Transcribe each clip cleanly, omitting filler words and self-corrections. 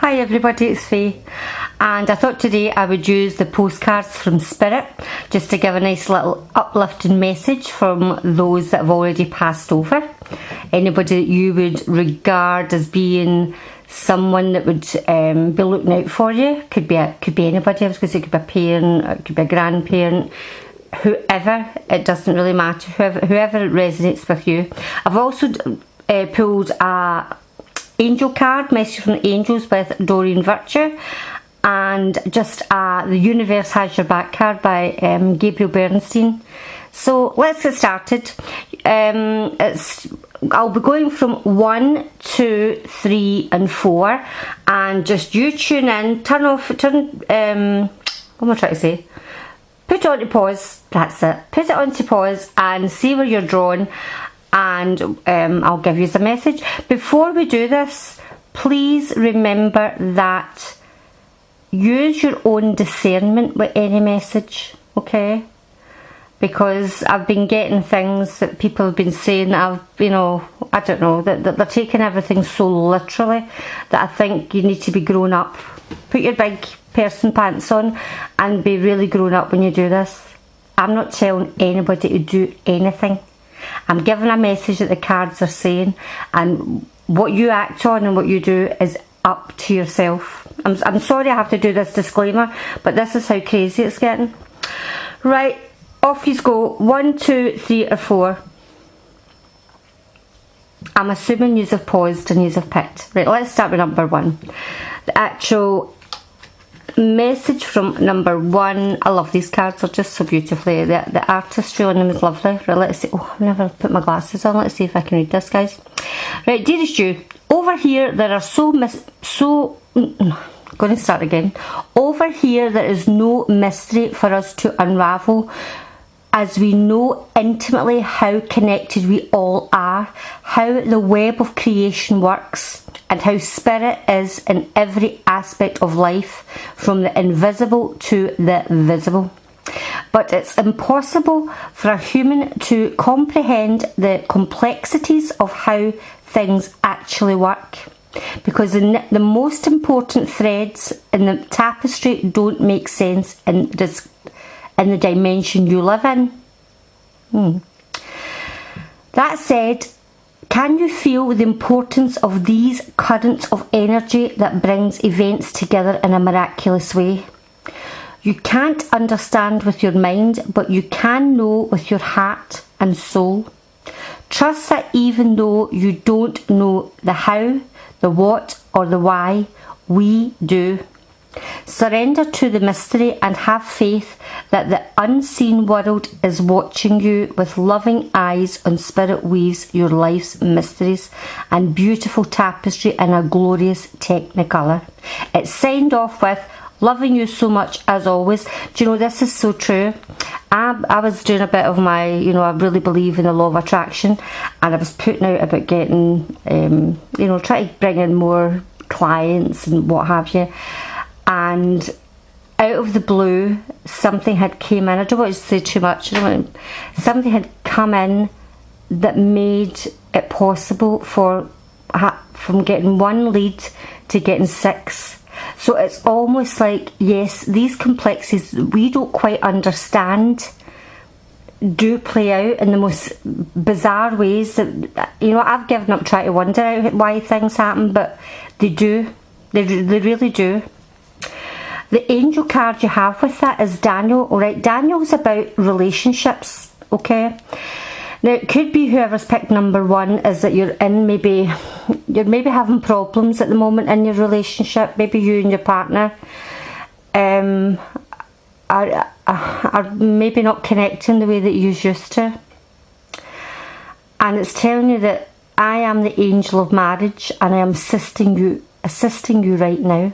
Hi everybody, it's Faye, and I thought today I would use the postcards from Spirit just to give a nice little uplifting message from those that have already passed over. Anybody that you would regard as being someone that would be looking out for you. Could be anybody. I was going to say it could be a parent, it could be a grandparent, whoever. It doesn't really matter. Whoever resonates with you. I've also pulled a angel card, message from the angels with Doreen Virtue, and just the universe has your back card by Gabriel Bernstein. So let's get started. I'll be going from 1, 2, 3 and 4, and just you tune in, what am I trying to say? Put it on to pause, that's it. Put it on to pause and see where you're drawn, and I'll give you the message. Before we do this, please remember that use your own discernment with any message, okay? Because I've been getting things that people have been saying that I don't know, that they're taking everything so literally that I think you need to be grown up. Put your big person pants on and be really grown up when you do this. I'm not telling anybody to do anything. I'm giving a message that the cards are saying, and what you act on and what you do is up to yourself. I'm sorry I have to do this disclaimer, but this is how crazy it's getting. Right, off you go. 1, 2, 3 or 4. I'm assuming you have paused and you have picked. Right, let's start with number 1. The actual message from number 1. I love these cards, they're just so beautifully. The artistry on them is lovely. Right, let's see. Oh, I've never put my glasses on. Let's see if I can read this, guys. Right, dearest you, over here there are going to start again. Over here there is no mystery for us to unravel, as we know intimately how connected we all are, how the web of creation works, and how spirit is in every aspect of life, from the invisible to the visible. But it's impossible for a human to comprehend the complexities of how things actually work, because the most important threads in the tapestry don't make sense in the dimension you live in. That said, can you feel the importance of these currents of energy that brings events together in a miraculous way? You can't understand with your mind, but you can know with your heart and soul. Trust that even though you don't know the how, the what or the why, we do. Surrender to the mystery and have faith that the unseen world is watching you with loving eyes, and spirit weaves your life's mysteries and beautiful tapestry in a glorious technicolor. It's signed off with loving you so much as always. Do you know, this is so true. I was doing a bit of my, I really believe in the law of attraction, and I was putting out about getting, trying to bring in more clients and what have you. And out of the blue, something had came in. I don't want to say too much. Something had come in that made it possible from getting 1 lead to getting 6. So it's almost like, yes, these complexities we don't quite understand do play out in the most bizarre ways. That, I've given up trying to wonder out why things happen, but they do. They really do. The angel card you have with that is Daniel. Alright, Daniel's about relationships, okay? Now it could be whoever's picked number 1 is that you're maybe having problems at the moment in your relationship. Maybe you and your partner are maybe not connecting the way that you used to. And it's telling you that I am the angel of marriage and I am assisting you right now.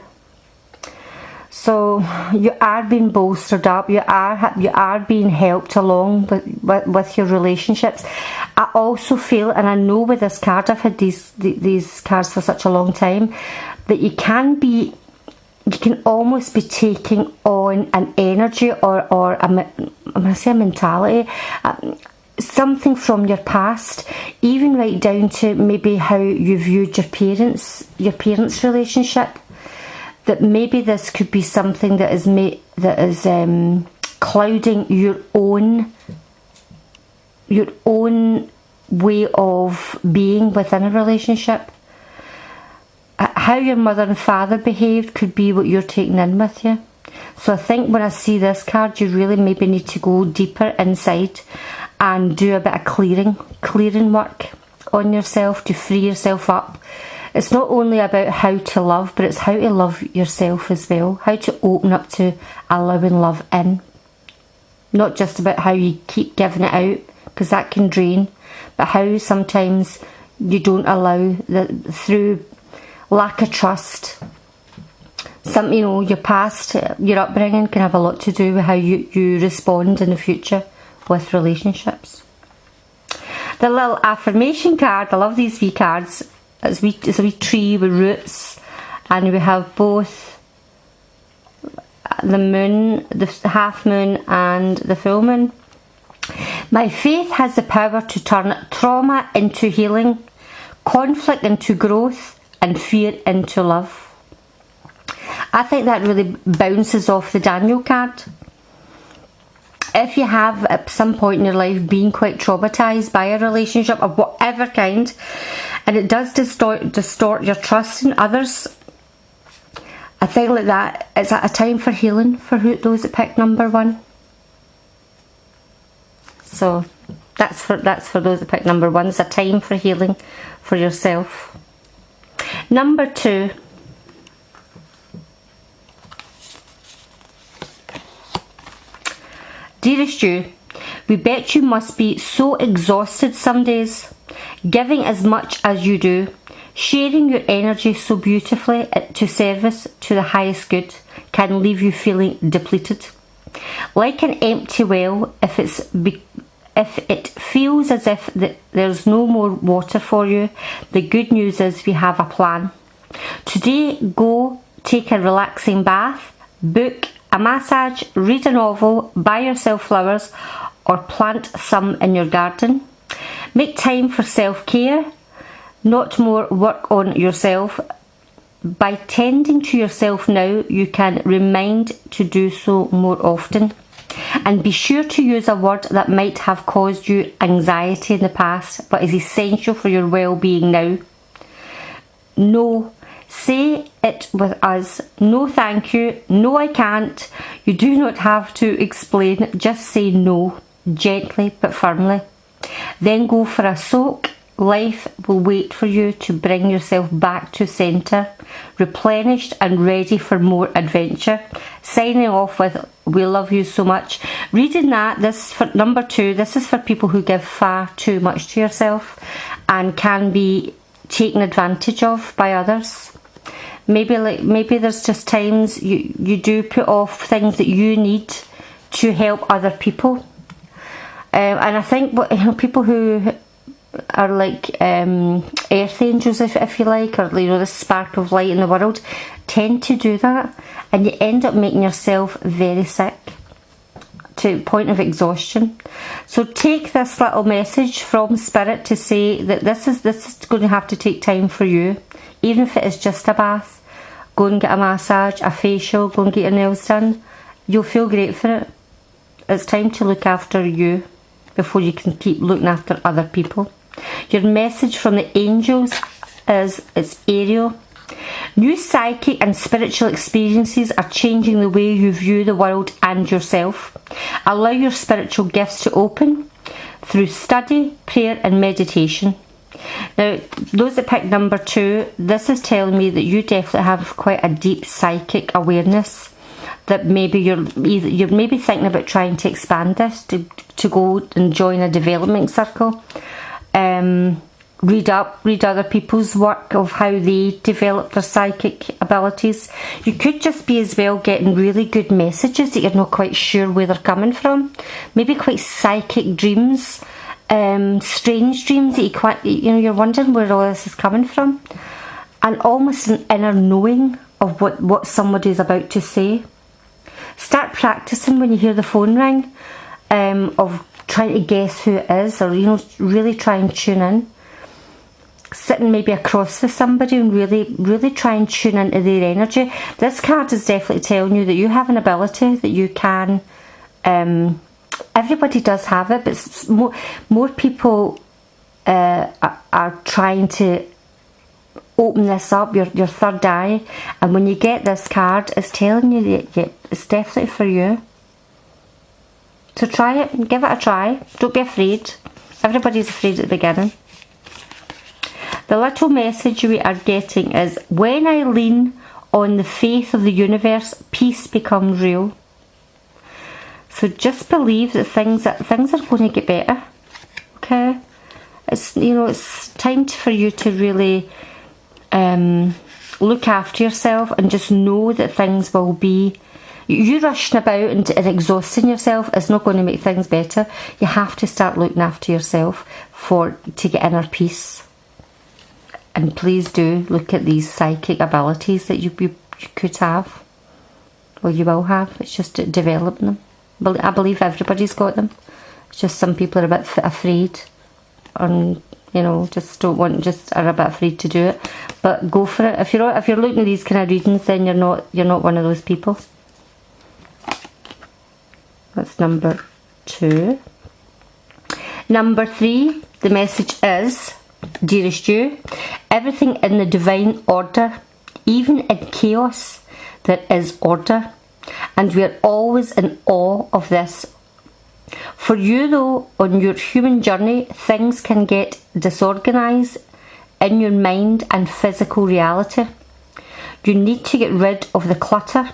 So you are being bolstered up. You are being helped along with your relationships. I also feel, and I know with this card, I've had these cards for such a long time, that you can almost be taking on an energy or I'm going to say a mentality, something from your past, even right down to maybe how you viewed your parents' relationship. that maybe this could be something that is clouding your own way of being within a relationship. How your mother and father behaved could be what you're taking in with you. So I think when I see this card, you really maybe need to go deeper inside and do a bit of clearing work on yourself to free yourself up. It's not only about how to love, but it's how to love yourself as well. How to open up to allowing love in. Not just about how you keep giving it out, because that can drain, but how sometimes you don't allow, through lack of trust. Your past, your upbringing can have a lot to do with how you respond in the future with relationships. The little affirmation card, I love these wee cards. It's a wee tree with roots, and we have both the moon, the half moon and the full moon. My faith has the power to turn trauma into healing, conflict into growth, and fear into love. I think that really bounces off the Daniel card. If you have at some point in your life been quite traumatised by a relationship of whatever kind, and it does distort your trust in others, I think like that it's a time for healing for those that pick number 1. So that's for those that pick number 1. It's a time for healing for yourself. Number 2. Dearest you, we bet you must be so exhausted some days, giving as much as you do, sharing your energy so beautifully to service to the highest good can leave you feeling depleted. Like an empty well, if it feels as if there's no more water for you, the good news is we have a plan. Today, go take a relaxing bath, book a massage, read a novel, buy yourself flowers, or plant some in your garden. Make time for self-care, not more work on yourself. By tending to yourself now, you can remind to do so more often. And be sure to use a word that might have caused you anxiety in the past, but is essential for your well-being now. No. Say it with us. No, thank you. No, I can't. You do not have to explain. Just say no, gently but firmly. Then go for a soak. Life will wait for you to bring yourself back to centre, replenished and ready for more adventure. Signing off with, we love you so much. Reading that, this for number 2, this is for people who give far too much to yourself and can be taken advantage of by others. Maybe there's just times you do put off things that you need to help other people. And I think people who are like earth angels, if you like, or the spark of light in the world, tend to do that, and you end up making yourself very sick to the point of exhaustion. So take this little message from Spirit to say that this is going to have to take time for you, even if it is just a bath. Go and get a massage, a facial, go and get your nails done. You'll feel great for it. It's time to look after you before you can keep looking after other people. Your message from the angels is, it's Ariel. New psychic and spiritual experiences are changing the way you view the world and yourself. Allow your spiritual gifts to open through study, prayer and meditation. Now, those that picked number 2, this is telling me that you definitely have quite a deep psychic awareness, that maybe you're maybe thinking about trying to expand this, to go and join a development circle. Read other people's work of how they develop their psychic abilities. You could just be as well getting really good messages that you're not quite sure where they're coming from. Maybe quite psychic dreams, strange dreams that you're wondering where all this is coming from, and almost an inner knowing of what somebody is about to say. Start practicing when you hear the phone ring, of trying to guess who it is, or really try and tune in. sitting maybe across with somebody and really try and tune into their energy. This card is definitely telling you that you have an ability, that you can, everybody does have it, but more people are trying to open this up, your third eye, and when you get this card, it's telling you that it's definitely for you. So try it, and give it a try. Don't be afraid. Everybody's afraid at the beginning. The little message we are getting is, when I lean on the faith of the universe, peace becomes real. So just believe that things are going to get better. Okay, it's it's time for you to really look after yourself and just know that things will be. You rushing about and exhausting yourself is not going to make things better. You have to start looking after yourself to get inner peace. And please do look at these psychic abilities that you could have, or you will have. It's just developing them. I believe everybody's got them. It's just some people are a bit afraid, and just don't want, just are a bit afraid to do it. But go for it. If you're looking at these kind of readings, then you're not one of those people. That's number 2. Number 3, the message is, dearest you, everything in the divine order, even in chaos, there is order, and we are always in awe of this. For you though, on your human journey, things can get disorganized in your mind and physical reality. You need to get rid of the clutter,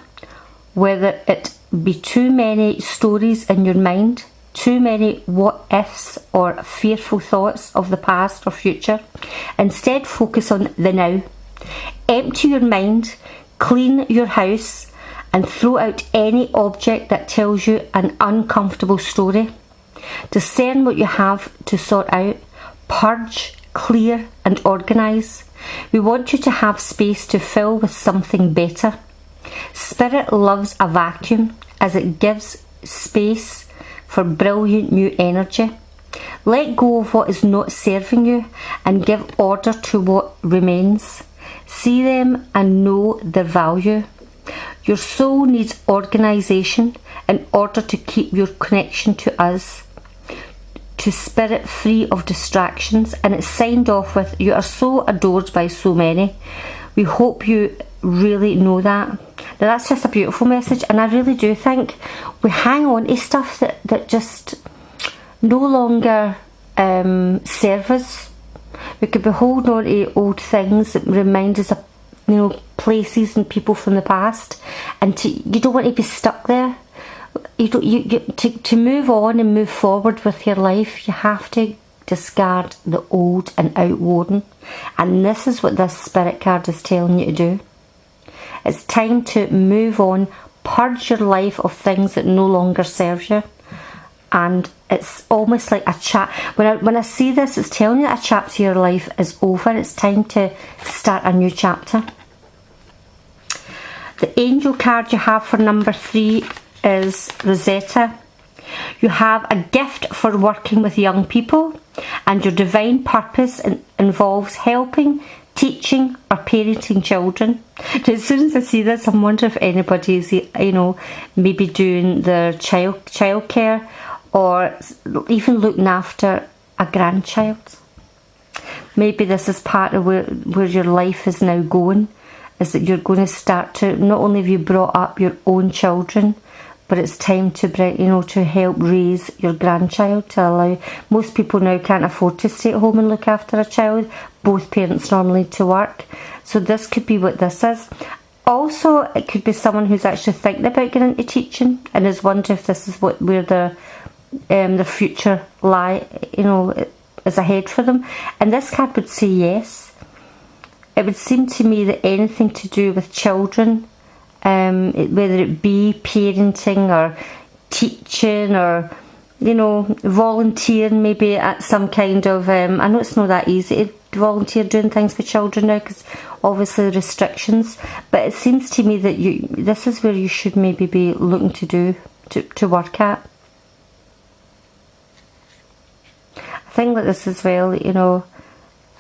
whether it be too many stories in your mind, too many what ifs or fearful thoughts of the past or future. Instead, focus on the now. Empty your mind, clean your house, and throw out any object that tells you an uncomfortable story. Discern what you have to sort out. Purge, clear, and organise. We want you to have space to fill with something better. Spirit loves a vacuum, as it gives space for brilliant new energy. Let go of what is not serving you and give order to what remains. See them and know their value. Your soul needs organisation in order to keep your connection to us, to spirit free of distractions. And it's signed off with, you are so adored by so many. We hope you really know that. Now that's just a beautiful message, and I really do think we hang on to stuff that just no longer serve us. We could be holding on to old things that remind us of places and people from the past, and you don't want to be stuck there. To move on and move forward with your life, you have to discard the old and outworn, and this is what this spirit card is telling you to do. It's time to move on, purge your life of things that no longer serve you. And it's almost like a chat. When I see this, it's telling you that a chapter of your life is over. It's time to start a new chapter. The angel card you have for number 3 is Rosetta. You have a gift for working with young people, and your divine purpose involves helping, teaching or parenting children. As soon as I see this, I'm wondering if anybody's maybe doing their childcare or even looking after a grandchild. Maybe this is part of where your life is now going, is that you're going to start to, not only have you brought up your own children, but it's time to bring, to help raise your grandchild, to allow. Most people now can't afford to stay at home and look after a child. Both parents normally to work. So this could be what this is. Also, it could be someone who's actually thinking about getting into teaching and is wondering if this is where the future is ahead for them. And this card would say yes. It would seem to me that anything to do with children, whether it be parenting or teaching or volunteering, maybe at some kind of I know it's not that easy to volunteer doing things for children now because obviously restrictions, but it seems to me that this is where you should maybe be looking to work at. I think that this as well,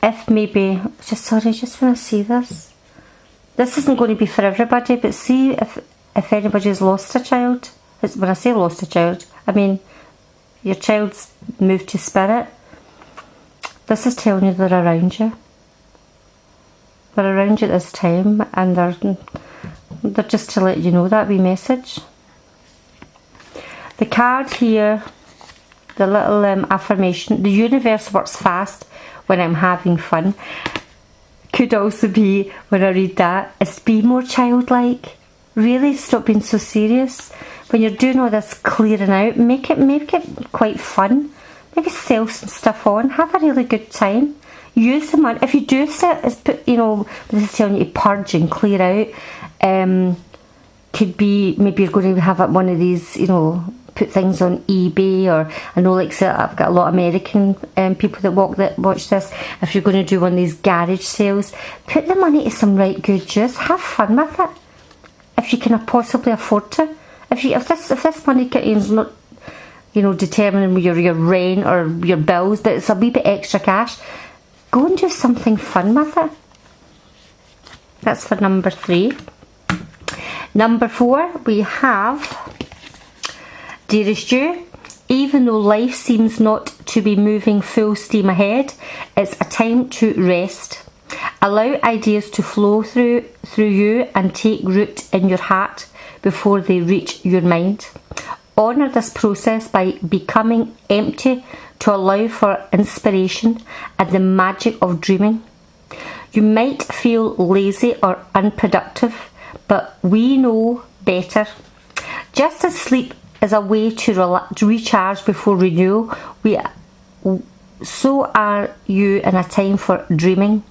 if maybe, just sorry, I just want to see this. This isn't going to be for everybody, but see if anybody's lost a child. When I say lost a child, I mean your child's moved to spirit. This is telling you they're around you. They're around you at this time, and they're just to let you know that wee message. The card here, the little affirmation, the universe works fast when I'm having fun. Could also be, when I read that, is be more childlike. Really stop being so serious. When you're doing all this clearing out, make it quite fun. Maybe sell some stuff on. Have a really good time. Use the money. If you do sit, you know, this is telling you to purge and clear out. Could be, maybe you're going to have one of these, you know, put things on eBay, or I know, like, so I've got a lot of American people that watch this. If you're going to do one of these garage sales, put the money to some right good use. Have fun with it. If you can possibly afford to. If this money is not, you know, determining your rent or your bills, but it's a wee bit extra cash, go and do something fun with it. That's for number 3. Number 4, we have, dearest you, even though life seems not to be moving full steam ahead, it's a time to rest. Allow ideas to flow through you and take root in your heart before they reach your mind. Honour this process by becoming empty to allow for inspiration and the magic of dreaming. You might feel lazy or unproductive, but we know better. Just as sleep is a way to recharge before renewal, so are you in a time for dreaming.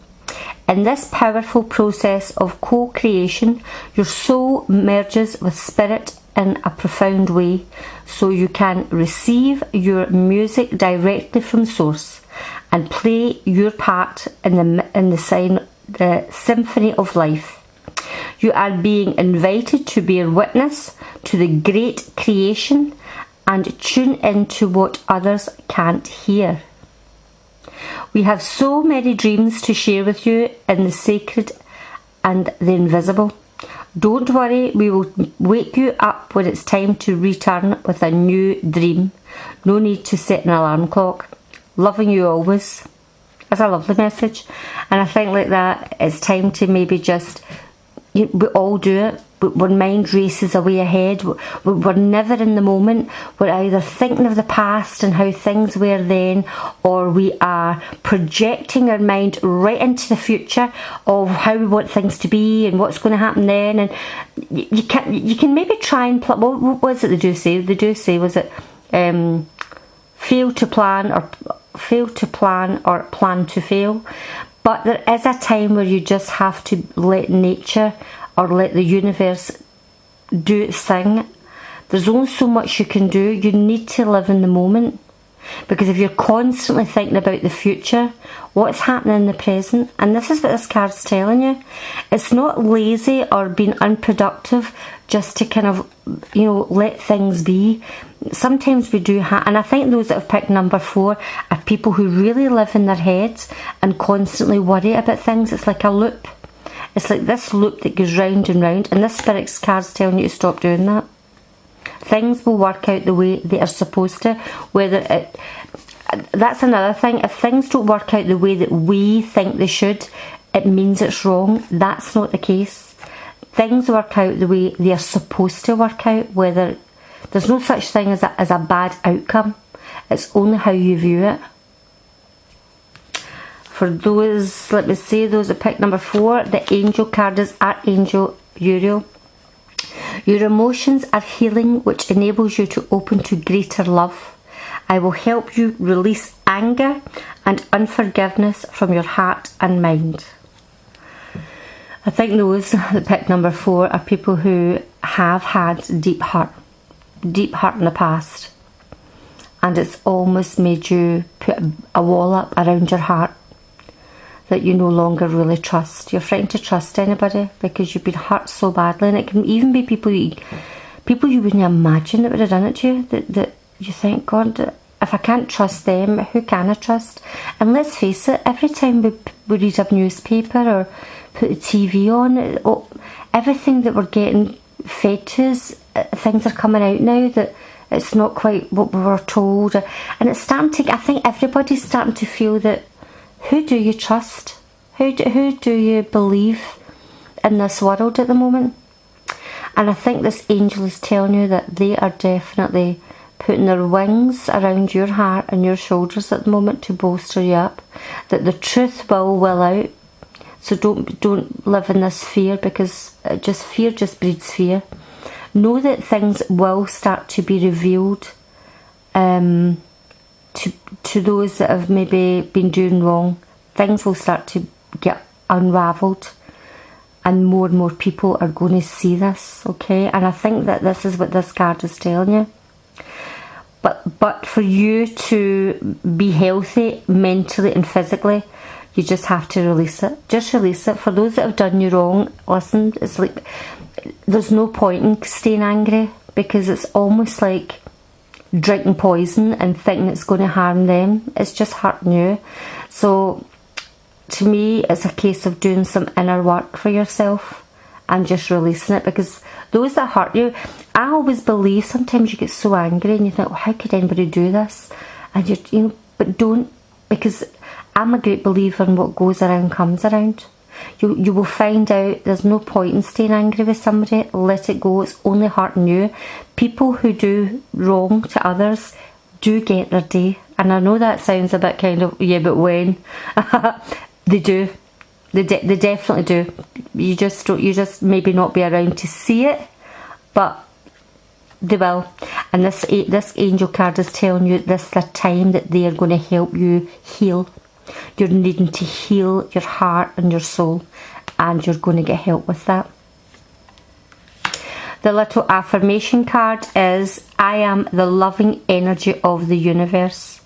In this powerful process of co-creation, your soul merges with spirit in a profound way, so you can receive your music directly from source and play your part in the symphony of life. You are being invited to bear witness to the great creation and tune into what others can't hear. We have so many dreams to share with you in the sacred and the invisible. Don't worry, we will wake you up when it's time to return with a new dream. No need to set an alarm clock. Loving you always. That's a lovely message. And I think like that, it's time to maybe just, we all do it. When mind races away ahead, we're never in the moment. We're either thinking of the past and how things were then, or we are projecting our mind right into the future of how we want things to be and what's going to happen then. And you can maybe try and what was it they do say? They do say, was it fail to plan or plan to fail? But there is a time where you just have to let nature or let the universe do its thing. There's only so much you can do. You need to live in the moment. Because if you're constantly thinking about the future, what's happening in the present? And this is what this card's telling you. It's not lazy or being unproductive just to kind of, you know, let things be. Sometimes we do and I think those that have picked number 4 are people who really live in their heads and constantly worry about things. It's like a loop. It's like this loop that goes round and round, and this spirit card's telling you to stop doing that. Things will work out the way they are supposed to. That's another thing. If things don't work out the way that we think they should, it means it's wrong. That's not the case. Things work out the way they are supposed to work out. Whether there's no such thing as a bad outcome. It's only how you view it. For those, let me say, those that picked number 4, the angel card is Archangel Uriel. Your emotions are healing, which enables you to open to greater love. I will help you release anger and unforgiveness from your heart and mind. I think those that picked number 4 are people who have had deep hurt in the past. And it's almost made you put a wall up around your heart that you no longer really trust. You're frightened to trust anybody because you've been hurt so badly, and it can even be people you wouldn't imagine that would have done it to you, that you think, God, if I can't trust them, who can I trust? And let's face it, every time we read a newspaper or put the TV on, everything that we're getting fed to us, things are coming out now that it's not quite what we were told. And it's starting to, I think everybody's starting to feel that, who do you trust? Who do you believe in this world at the moment? And I think this angel is telling you that they are definitely putting their wings around your heart and your shoulders at the moment to bolster you up. That the truth will out. So don't live in this fear, because fear just breeds fear. Know that things will start to be revealed to those that have maybe been doing wrong. Things will start to get unravelled, and more people are going to see this, okay? And I think that this is what this card is telling you. But for you to be healthy mentally and physically, you just have to release it. Just release it. For those that have done you wrong, listen, it's like there's no point in staying angry, because it's almost like drinking poison and thinking it's going to harm them. It's just hurting you. So to me, it's a case of doing some inner work for yourself and just releasing it, because those that hurt you, I always believe sometimes you get so angry and you think, well, how could anybody do this? And but don't, because I'm a great believer in what goes around comes around. You will find out there's no point in staying angry with somebody. Let it go. It's only hurting you. People who do wrong to others do get their day. And I know that sounds a bit kind of, yeah, but when? They do. They definitely do. You just maybe not be around to see it, but they will. And this angel card is telling you this is a time that they are going to help you heal. You're needing to heal your heart and your soul, and you're going to get help with that. The little affirmation card is, I am the loving energy of the universe.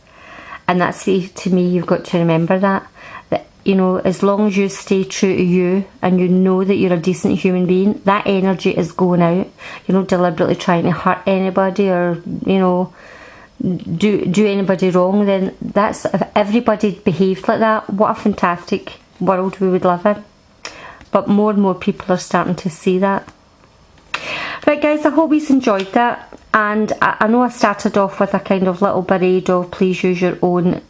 And that's, to me, you've got to remember that as long as you stay true to you and you know that you're a decent human being, that energy is going out. You're not deliberately trying to hurt anybody or do anybody wrong. Then that's, if everybody behaved like that, what a fantastic world we would live in. But more and more people are starting to see that. Right guys, I hope you've enjoyed that. And I know I started off with a kind of little parade of please use your own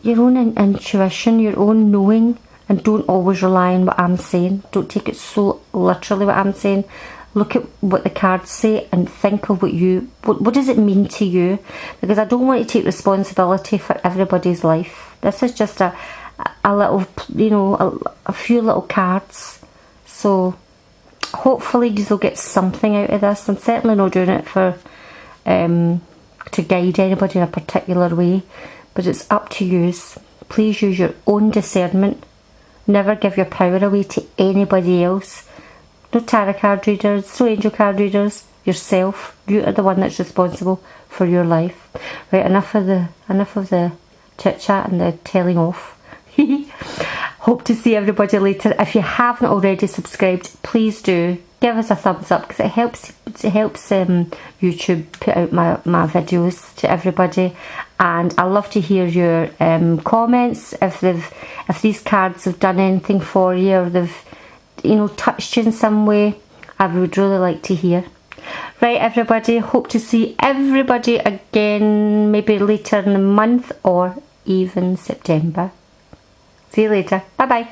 intuition, your own knowing, and don't always rely on what I'm saying. Don't take it so literally what I'm saying. Look at what the cards say and think of what does it mean to you, because I don't want to take responsibility for everybody's life. This is just a little, a few little cards. So hopefully you'll get something out of this. I'm certainly not doing it for to guide anybody in a particular way, but it's up to you. Please use your own discernment. Never give your power away to anybody else. No tarot card readers, no angel card readers. Yourself. You are the one that's responsible for your life. Right, enough of the chit chat and the telling off. Hope to see everybody later. If you haven't already subscribed, please do give us a thumbs up, because it helps YouTube put out my videos to everybody. And I love to hear your comments, if these cards have done anything for you, or they've touched you in some way. I would really like to hear. Right everybody, hope to see everybody again maybe later in the month or even September. See you later. Bye bye.